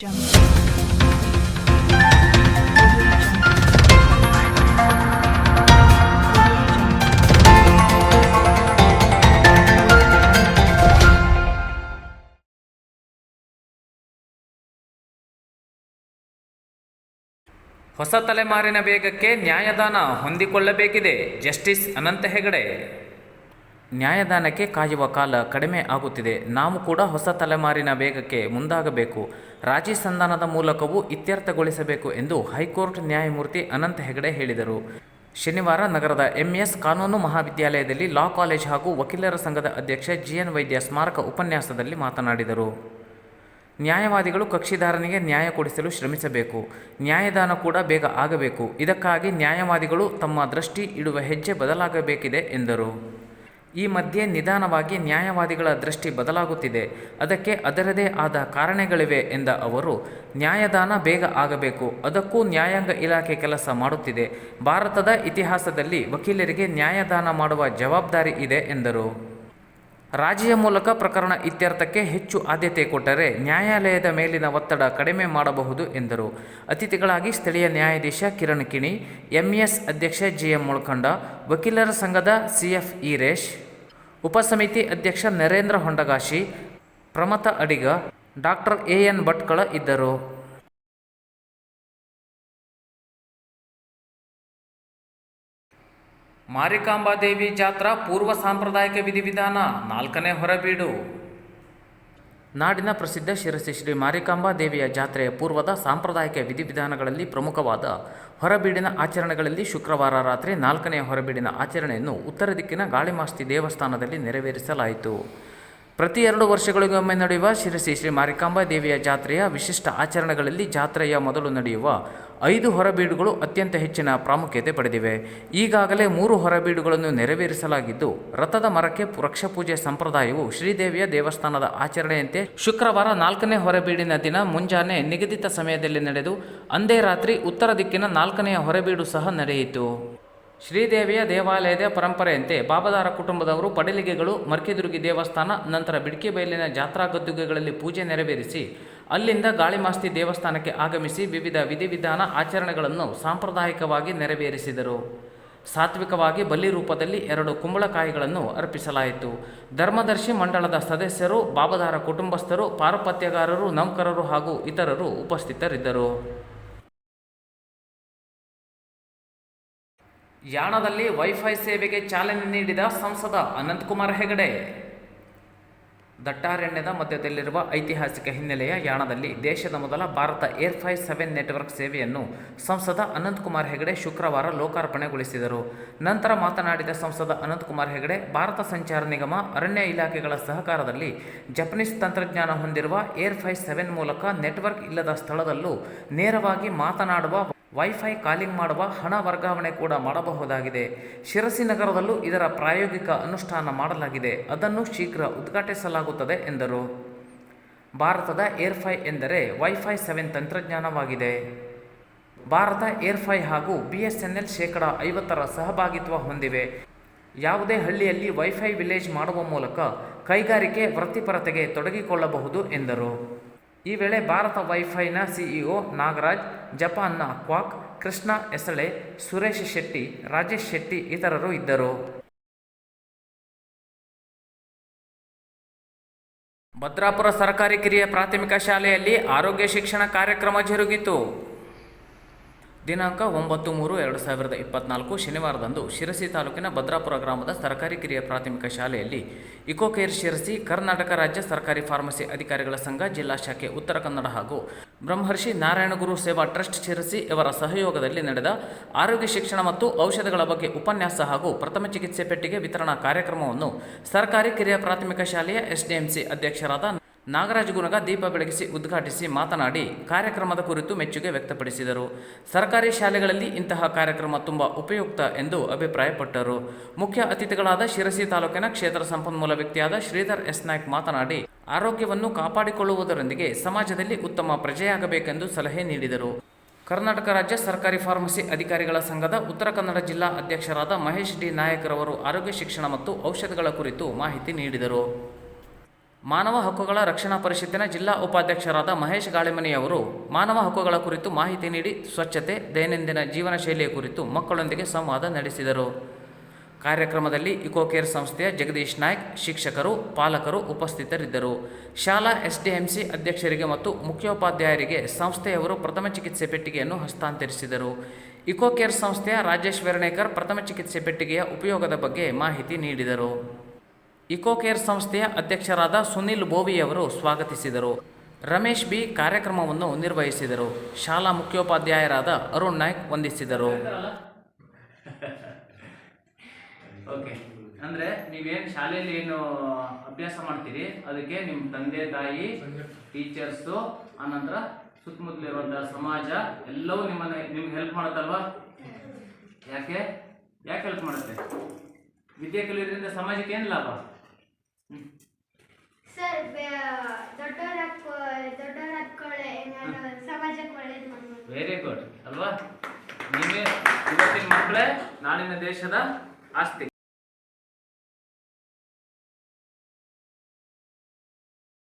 ಹೊಸ ತಲೆಮಾರಿನ ವೇಗಕ್ಕೆ ನ್ಯಾಯದಾನ ಹೊಂದಿಕೊಳ್ಳಬೇಕಿದೆ. ಜಸ್ಟಿಸ್ ಅನಂತ ಹೆಗಡೆ. ನ್ಯಾಯದಾನಕ್ಕೆ ಕಾಯುವ ಕಾಲ ಕಡಿಮೆ ಆಗುತ್ತಿದೆ. ನಾವು ಕೂಡ ಹೊಸ ತಲೆಮಾರಿನ ವೇಗಕ್ಕೆ ಮುಂದಾಗಬೇಕು. ರಾಜಿ ಸಂಧಾನದ ಮೂಲಕವೂ ಇತ್ಯರ್ಥಗೊಳಿಸಬೇಕು ಎಂದು ಹೈಕೋರ್ಟ್ ನ್ಯಾಯಮೂರ್ತಿ ಅನಂತ ಹೆಗಡೆ ಹೇಳಿದರು. ಶನಿವಾರ ನಗರದ ಎಂಎಸ್ ಕಾನೂನು ಮಹಾವಿದ್ಯಾಲಯದಲ್ಲಿ ಲಾ ಕಾಲೇಜ್ ಹಾಗೂ ವಕೀಲರ ಸಂಘದ ಅಧ್ಯಕ್ಷ ಜಿಎನ್ ವೈದ್ಯ ಸ್ಮಾರಕ ಉಪನ್ಯಾಸದಲ್ಲಿ ಮಾತನಾಡಿದರು. ನ್ಯಾಯವಾದಿಗಳು ಕಕ್ಷಿದಾರನಿಗೆ ನ್ಯಾಯ ಕೊಡಿಸಲು ಶ್ರಮಿಸಬೇಕು. ನ್ಯಾಯದಾನ ಕೂಡ ಬೇಗ ಆಗಬೇಕು. ಇದಕ್ಕಾಗಿ ನ್ಯಾಯವಾದಿಗಳು ತಮ್ಮ ದೃಷ್ಟಿ ಇಡುವ ಹೆಜ್ಜೆ ಬದಲಾಗಬೇಕಿದೆ ಎಂದರು. ಈ ಮಧ್ಯೆ ನಿಧಾನವಾಗಿ ನ್ಯಾಯವಾದಿಗಳ ದೃಷ್ಟಿ ಬದಲಾಗುತ್ತಿದೆ. ಅದಕ್ಕೆ ಅದರದೇ ಆದ ಕಾರಣಗಳಿವೆ ಎಂದ ಅವರು, ನ್ಯಾಯದಾನ ಬೇಗ ಆಗಬೇಕು. ಅದಕ್ಕೂ ನ್ಯಾಯಾಂಗ ಇಲಾಖೆ ಕೆಲಸ ಮಾಡುತ್ತಿದೆ. ಭಾರತದ ಇತಿಹಾಸದಲ್ಲಿ ವಕೀಲರಿಗೆ ನ್ಯಾಯದಾನ ಮಾಡುವ ಜವಾಬ್ದಾರಿ ಇದೆ ಎಂದರು. ರಾಜಿಯ ಮೂಲಕ ಪ್ರಕರಣ ಇತ್ಯರ್ಥಕ್ಕೆ ಹೆಚ್ಚು ಆದ್ಯತೆ ಕೊಟ್ಟರೆ ನ್ಯಾಯಾಲಯದ ಮೇಲಿನ ಒತ್ತಡ ಕಡಿಮೆ ಮಾಡಬಹುದು ಎಂದರು. ಅತಿಥಿಗಳಾಗಿ ಸ್ಥಳೀಯ ನ್ಯಾಯಾಧೀಶ ಕಿರಣ್ ಕಿಣಿ, ಎಂಎಸ್ ಅಧ್ಯಕ್ಷ ಜಿಎಂ ಮುಳ್ಖಂಡ, ವಕೀಲರ ಸಂಘದ ಸಿಎಫ್ ಈರೇಶ್, ಉಪಸಮಿತಿ ಅಧ್ಯಕ್ಷ ನರೇಂದ್ರ ಹೊಂಡಗಾಶಿ, ಪ್ರಮಥ ಅಡಿಗ, ಡಾಕ್ಟರ್ ಎಎನ್ ಭಟ್ಕಳ ಇದ್ದರು. ಮಾರಿಕಾಂಬಾದೇವಿ ಜಾತ್ರಾ ಪೂರ್ವ ಸಾಂಪ್ರದಾಯಿಕ ವಿಧಿವಿಧಾನ 4ನೇ ಹೊರಬೀಡು. ನಾಡಿನ ಪ್ರಸಿದ್ಧ ಶಿರಸಿ ಶ್ರೀ ಮಾರಿಕಾಂಬಾ ದೇವಿಯ ಜಾತ್ರೆಯ ಪೂರ್ವದ ಸಾಂಪ್ರದಾಯಿಕ ವಿಧಿವಿಧಾನಗಳಲ್ಲಿ ಪ್ರಮುಖವಾದ ಹೊರಬೀಡಿನ ಆಚರಣೆಗಳಲ್ಲಿ ಶುಕ್ರವಾರ ರಾತ್ರಿ 4ನೇ ಹೊರಬೀಡಿನ ಆಚರಣೆಯನ್ನು ಉತ್ತರ ದಿಕ್ಕಿನ ಗಾಳಿಮಾಸ್ತಿ ದೇವಸ್ಥಾನದಲ್ಲಿ ನೆರವೇರಿಸಲಾಯಿತು. ಪ್ರತಿ 2 ವರ್ಷಗಳಿಗೊಮ್ಮೆ ನಡೆಯುವ ಶಿರಸಿ ಶ್ರೀ ಮಾರಿಕಾಂಬಾ ದೇವಿಯ ಜಾತ್ರೆಯ ವಿಶಿಷ್ಟ ಆಚರಣೆಗಳಲ್ಲಿ ಜಾತ್ರೆಯ ಮೊದಲು ನಡೆಯುವ 5 ಹೊರಬೀಡುಗಳು ಅತ್ಯಂತ ಹೆಚ್ಚಿನ ಪ್ರಾಮುಖ್ಯತೆ ಪಡೆದಿವೆ. ಈಗಾಗಲೇ 3 ಹೊರಬೀಡುಗಳನ್ನು ನೆರವೇರಿಸಲಾಗಿದ್ದು, ರಥದ ಮರಕ್ಕೆ ವೃಕ್ಷಪೂಜೆ ಸಂಪ್ರದಾಯವು ಶ್ರೀದೇವಿಯ ದೇವಸ್ಥಾನದ ಆಚರಣೆಯಂತೆ ಶುಕ್ರವಾರ 4ನೇ ಹೊರಬೀಡಿನ ದಿನ ಮುಂಜಾನೆ ನಿಗದಿತ ಸಮಯದಲ್ಲಿ ನಡೆದು ಅಂದೇ ರಾತ್ರಿ ಉತ್ತರ ದಿಕ್ಕಿನ 4ನೇ ಹೊರಬೀಡು ಸಹ ನಡೆಯಿತು. ಶ್ರೀದೇವಿಯ ದೇವಾಲಯದ ಪರಂಪರೆಯಂತೆ ಬಾಬದಾರ ಕುಟುಂಬದವರು ಪಡಲಿಗೆಗಳು, ಮರ್ಕಿದುರ್ಗಿ ದೇವಸ್ಥಾನ, ನಂತರ ಬಿಡ್ಕಿಬೈಲಿನ ಜಾತ್ರಾ ಗದ್ದುಗೆಗಳಲ್ಲಿ ಪೂಜೆ ನೆರವೇರಿಸಿ ಅಲ್ಲಿಂದ ಗಾಳಿಮಾಸ್ತಿ ದೇವಸ್ಥಾನಕ್ಕೆ ಆಗಮಿಸಿ ವಿವಿಧ ವಿಧಿವಿಧಾನ ಆಚರಣೆಗಳನ್ನು ಸಾಂಪ್ರದಾಯಿಕವಾಗಿ ನೆರವೇರಿಸಿದರು. ಸಾತ್ವಿಕವಾಗಿ ಬಲಿ ರೂಪದಲ್ಲಿ 2 ಕುಂಬಳಕಾಯಿಗಳನ್ನು ಅರ್ಪಿಸಲಾಯಿತು. ಧರ್ಮದರ್ಶಿ ಮಂಡಳದ ಸದಸ್ಯರು, ಬಾಬದಾರ ಕುಟುಂಬಸ್ಥರು, ಪಾರುಪತ್ಯಗಾರರು, ನೌಕರರು ಹಾಗೂ ಇತರರು ಉಪಸ್ಥಿತರಿದ್ದರು. ಯಾಣದಲ್ಲಿ ವೈಫೈ ಸೇವೆಗೆ ಚಾಲನೆ ನೀಡಿದ ಸಂಸದ ಅನಂತಕುಮಾರ್ ಹೆಗಡೆ. ದಟ್ಟಾರಣ್ಯದ ಮಧ್ಯದಲ್ಲಿರುವ ಐತಿಹಾಸಿಕ ಹಿನ್ನೆಲೆಯ ಯಾಣದಲ್ಲಿ ದೇಶದ ಮೊದಲ ಭಾರತ ಏರ್ಫೈ 7 ನೆಟ್ವರ್ಕ್ ಸೇವೆಯನ್ನು ಸಂಸದ ಅನಂತಕುಮಾರ್ ಹೆಗಡೆ ಶುಕ್ರವಾರ ಲೋಕಾರ್ಪಣೆಗೊಳಿಸಿದರು. ನಂತರ ಮಾತನಾಡಿದ ಸಂಸದ ಅನಂತಕುಮಾರ್ ಹೆಗಡೆ, ಭಾರತ ಸಂಚಾರ ನಿಗಮ, ಅರಣ್ಯ ಇಲಾಖೆಗಳ ಸಹಕಾರದಲ್ಲಿ ಜಪನೀಸ್ ತಂತ್ರಜ್ಞಾನ ಹೊಂದಿರುವ ಏರ್ಫೈ 7 ಮೂಲಕ ನೆಟ್ವರ್ಕ್ ಇಲ್ಲದ ಸ್ಥಳದಲ್ಲೂ ನೇರವಾಗಿ ಮಾತನಾಡುವ, ವೈಫೈ ಕಾಲಿಂಗ್ ಮಾಡುವ, ಹಣ ವರ್ಗಾವಣೆ ಕೂಡ ಮಾಡಬಹುದಾಗಿದೆ. ಶಿರಸಿ ನಗರದಲ್ಲೂ ಇದರ ಪ್ರಾಯೋಗಿಕ ಅನುಷ್ಠಾನ ಮಾಡಲಾಗಿದೆ. ಅದನ್ನು ಶೀಘ್ರ ಉದ್ಘಾಟಿಸಲಾಗುತ್ತದೆ ಎಂದರು. ಭಾರತದ ಏರ್ಫೈ ಎಂದರೆ ವೈಫೈ 7 ತಂತ್ರಜ್ಞಾನವಾಗಿದೆ. ಭಾರತ ಏರ್ಫೈ ಹಾಗೂ BSNL 50% ಸಹಭಾಗಿತ್ವ ಹೊಂದಿವೆ. ಯಾವುದೇ ಹಳ್ಳಿಯಲ್ಲಿ ವೈಫೈ ವಿಲೇಜ್ ಮಾಡುವ ಮೂಲಕ ಕೈಗಾರಿಕೆ ವೃತ್ತಿಪರತೆಗೆ ತೊಡಗಿಕೊಳ್ಳಬಹುದು ಎಂದರು. ಈ ವೇಳೆ ಭಾರತ ವೈಫೈನ ಸಿಇಒ ನಾಗರಾಜ್, ಜಪಾನ್ನ ಕ್ವಾಕ್, ಕೃಷ್ಣ ಎಸಳೆ, ಸುರೇಶ್ ಶೆಟ್ಟಿ, ರಾಜೇಶ್ ಶೆಟ್ಟಿ ಇತರರು ಇದ್ದರು. ಭದ್ರಾಪುರ ಸರ್ಕಾರಿ ಕಿರಿಯ ಪ್ರಾಥಮಿಕ ಶಾಲೆಯಲ್ಲಿ ಆರೋಗ್ಯ ಶಿಕ್ಷಣ ಕಾರ್ಯಕ್ರಮ ಜರುಗಿತು. ದಿನಾಂಕ 9/3/2024 ಶನಿವಾರದಂದು ಶಿರಸಿ ತಾಲೂಕಿನ ಭದ್ರಾಪುರ ಗ್ರಾಮದ ಸರ್ಕಾರಿ ಕಿರಿಯ ಪ್ರಾಥಮಿಕ ಶಾಲೆಯಲ್ಲಿ ಇಕೋಕೇರ್ ಶಿರಸಿ, ಕರ್ನಾಟಕ ರಾಜ್ಯ ಸರ್ಕಾರಿ ಫಾರ್ಮಸಿ ಅಧಿಕಾರಿಗಳ ಸಂಘ ಜಿಲ್ಲಾ ಶಾಖೆ ಉತ್ತರ ಕನ್ನಡ ಹಾಗೂ ಬ್ರಹ್ಮರ್ಷಿ ನಾರಾಯಣಗುರು ಸೇವಾ ಟ್ರಸ್ಟ್ ಶಿರಸಿ ಇವರ ಸಹಯೋಗದಲ್ಲಿ ನಡೆದ ಆರೋಗ್ಯ ಶಿಕ್ಷಣ ಮತ್ತು ಔಷಧಗಳ ಬಗ್ಗೆ ಉಪನ್ಯಾಸ ಹಾಗೂ ಪ್ರಥಮ ಚಿಕಿತ್ಸೆ ಪೆಟ್ಟಿಗೆ ವಿತರಣಾ ಕಾರ್ಯಕ್ರಮವನ್ನು ಸರ್ಕಾರಿ ಕಿರಿಯ ಪ್ರಾಥಮಿಕ ಶಾಲೆಯ SDMC ಅಧ್ಯಕ್ಷರಾದ ನಾಗರಾಜ್ ಗುನಗ ದೀಪ ಬೆಳಗಿಸಿ ಉದ್ಘಾಟಿಸಿ ಮಾತನಾಡಿ ಕಾರ್ಯಕ್ರಮದ ಕುರಿತು ಮೆಚ್ಚುಗೆ ವ್ಯಕ್ತಪಡಿಸಿದರು. ಸರ್ಕಾರಿ ಶಾಲೆಗಳಲ್ಲಿ ಇಂತಹ ಕಾರ್ಯಕ್ರಮ ತುಂಬ ಉಪಯುಕ್ತ ಎಂದು ಅಭಿಪ್ರಾಯಪಟ್ಟರು. ಮುಖ್ಯ ಅತಿಥಿಗಳಾದ ಶಿರಸಿ ತಾಲೂಕಿನ ಕ್ಷೇತ್ರ ಸಂಪನ್ಮೂಲ ವ್ಯಕ್ತಿಯಾದ ಶ್ರೀಧರ್ S ನಾಯ್ಕ್ ಮಾತನಾಡಿ ಆರೋಗ್ಯವನ್ನು ಕಾಪಾಡಿಕೊಳ್ಳುವುದರೊಂದಿಗೆ ಸಮಾಜದಲ್ಲಿ ಉತ್ತಮ ಪ್ರಜೆಯಾಗಬೇಕೆಂದು ಸಲಹೆ ನೀಡಿದರು. ಕರ್ನಾಟಕ ರಾಜ್ಯ ಸರ್ಕಾರಿ ಫಾರ್ಮಸಿ ಅಧಿಕಾರಿಗಳ ಸಂಘದ ಉತ್ತರ ಕನ್ನಡ ಜಿಲ್ಲಾ ಅಧ್ಯಕ್ಷರಾದ ಮಹೇಶ್ ಡಿ ನಾಯಕ್ ರವರು ಆರೋಗ್ಯ ಶಿಕ್ಷಣ ಮತ್ತು ಔಷಧಗಳ ಕುರಿತು ಮಾಹಿತಿ ನೀಡಿದರು. ಮಾನವ ಹಕ್ಕುಗಳ ರಕ್ಷಣಾ ಪರಿಷತ್ತಿನ ಜಿಲ್ಲಾ ಉಪಾಧ್ಯಕ್ಷರಾದ ಮಹೇಶ್ ಗಾಳಿಮನಿಯವರು ಮಾನವ ಹಕ್ಕುಗಳ ಕುರಿತು ಮಾಹಿತಿ ನೀಡಿ ಸ್ವಚ್ಛತೆ, ದೈನಂದಿನ ಜೀವನ ಶೈಲಿಯ ಕುರಿತು ಮಕ್ಕಳೊಂದಿಗೆ ಸಂವಾದ ನಡೆಸಿದರು. ಕಾರ್ಯಕ್ರಮದಲ್ಲಿ ಇಕೋಕೇರ್ ಸಂಸ್ಥೆಯ ಜಗದೀಶ್ ನಾಯ್ಕ್, ಶಿಕ್ಷಕರು, ಪಾಲಕರು ಉಪಸ್ಥಿತರಿದ್ದರು. ಶಾಲಾ ಎಸ್ಡಿಎಂಸಿ ಅಧ್ಯಕ್ಷರಿಗೆ ಮತ್ತು ಮುಖ್ಯೋಪಾಧ್ಯಾಯರಿಗೆ ಸಂಸ್ಥೆಯವರು ಪ್ರಥಮ ಚಿಕಿತ್ಸೆ ಪೆಟ್ಟಿಗೆಯನ್ನು ಹಸ್ತಾಂತರಿಸಿದರು. ಇಕೋಕೇರ್ ಸಂಸ್ಥೆಯ ರಾಜೇಶ್ ವೆರ್ಣೇಕರ್ ಪ್ರಥಮ ಚಿಕಿತ್ಸೆ ಪೆಟ್ಟಿಗೆಯ ಉಪಯೋಗದ ಬಗ್ಗೆ ಮಾಹಿತಿ ನೀಡಿದರು. ಇಕೋಕೇರ್ ಸಂಸ್ಥೆಯ ಅಧ್ಯಕ್ಷರಾದ ಸುನಿಲ್ ಬೋವಿಯವರು ಸ್ವಾಗತಿಸಿದರು. ರಮೇಶ್ ಬಿ ಕಾರ್ಯಕ್ರಮವನ್ನು ನಿರ್ವಹಿಸಿದರು. ಶಾಲಾ ಮುಖ್ಯೋಪಾಧ್ಯಾಯರಾದ ಅರುಣ್ ನಾಯ್ಕ್ ವಂದಿಸಿದರು. ಓಕೆ, ಅಂದರೆ ನೀವೇನು ಶಾಲೆಯಲ್ಲಿ ಏನು ಅಭ್ಯಾಸ ಮಾಡ್ತೀರಿ ಅದಕ್ಕೆ ನಿಮ್ಮ ತಂದೆ ತಾಯಿ, ಟೀಚರ್ಸು, ಆನಂತರ ಸುತ್ತಮುತ್ತಲಿರುವಂಥ ಸಮಾಜ ಎಲ್ಲವೂ ನಿಮ್ಗೆ ಹೆಲ್ಪ್ ಮಾಡುತ್ತಲ್ವಾ? ಯಾಕೆ ಹೆಲ್ಪ್ ಮಾಡುತ್ತೆ? ವಿದ್ಯೆ ಕಲಿಯೋದ್ರಿಂದ ಸಮಾಜಕ್ಕೆ ಏನು ಲಾಭ? ವೆರಿ ಗುಡ್ ಅಲ್ವಾ? ನೀವೇ ಇವತ್ತಿನ ಮಕ್ಕಳೇ ನಾಳಿನ ದೇಶದ ಆಸ್ತಿ.